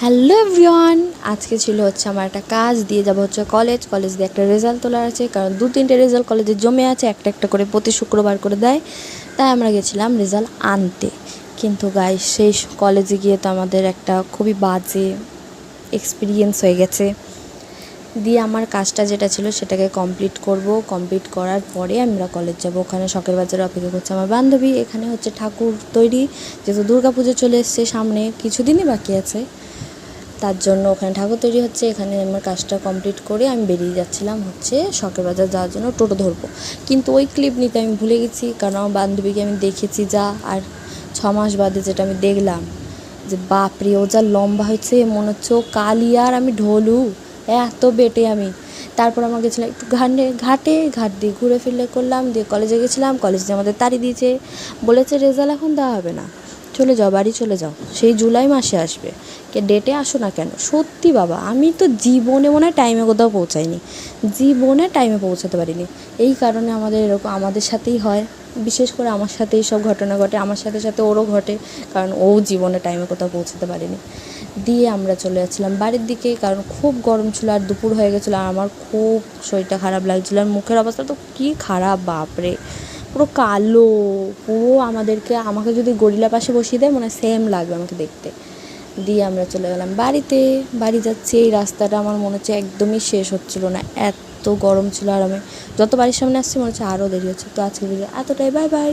Hello everyone, আজকে ছিল হচ্ছে আমার একটা কাজ দিয়ে যাবো হচ্ছে কলেজ দিয়ে একটা রেজাল্ট তোলার আছে, কারণ 2-3টে রেজাল্ট কলেজে জমে আছে, একটা একটা করে প্রতি শুক্রবার করে দেয়। তাই আমরা গেছিলাম রেজাল্ট আনতে। কিন্তু গাইস সেই কলেজে গিয়ে তো আমাদের একটা খুবই বাজে এক্সপিরিয়েন্স হয়ে গেছে। দিয়ে আমার কাজটা যেটা ছিল সেটাকে কমপ্লিট করার পরে আমরা কলেজ যাব। ওখানে শখের বাজারে অপেক্ষা করছে আমার বান্ধবী। এখানে হচ্ছে ঠাকুর তৈরি, যেহেতু দুর্গাপুজো চলে এসছে সামনে, কিছুদিনই বাকি আছে, তার জন্য ওখানে ঠাকুর তৈরি হচ্ছে। এখানে আমার কাজটা কমপ্লিট করে আমি বেরিয়ে যাচ্ছিলাম হচ্ছে শখের বাজার যাওয়ার জন্য, টোটো ধরবো। কিন্তু ওই ক্লিপ নিতে আমি ভুলে গেছি, কারণ আমার বান্ধবীকে আমি দেখেছি যা, আর 6 মাস বাদে যেটা আমি দেখলাম যে বাপরে ও যা লম্বা হয়েছে, মনে হচ্ছে ও কালিয়ার আমি ঢোলু, এত বেটে আমি। তারপর আমার গেছিলাম একটু ঘাট দিয়ে ঘুরে ফিরে করলাম, দিয়ে কলেজে গেছিলাম। কলেজে আমাদের তাড়ি দিয়েছে, বলেছে রেজাল্ট এখন দেওয়া হবে না, চলে যাও, বাড়ি চলে যাও, সেই জুলাই মাসে আসবে, ডেটে আসো না কেন। সত্যি বাবা, আমি তো জীবনে মনে হয় টাইমে কোথাও পৌঁছাইনি, জীবনে টাইমে পৌঁছাতে পারিনি। এই কারণে আমাদের এরকম আমাদের সাথেই হয়, বিশেষ করে আমার সাথে এইসব ঘটনা ঘটে, আমার সাথে সাথে ওরও ঘটে, কারণ ও জীবনে টাইমে কোথাও পৌঁছাতে পারেনি। দিয়ে আমরা চলে যাচ্ছিলাম বাড়ির দিকে, কারণ খুব গরম ছিল আর দুপুর হয়ে গেছিলো, আর আমার খুব শরীরটা খারাপ লাগছিলো, আর মুখের অবস্থা তো কী খারাপ বাপরে, পুরো কালো, পুরো আমাকে যদি গরিলা পাশে বসিয়ে দেয় মনে হয় সেম লাগবে আমাকে দেখতে। দিয়ে আমরা চলে গেলাম বাড়ি যাচ্ছি। এই রাস্তাটা আমার মনে হচ্ছে একদমই শেষ হচ্ছিলো না, এত গরম ছিল। আর আমি যত বাড়ির সামনে আসছি মনে হচ্ছে আরও দেরি হচ্ছে। তো আজকে ভিডিও এতটাই, বাই বাই।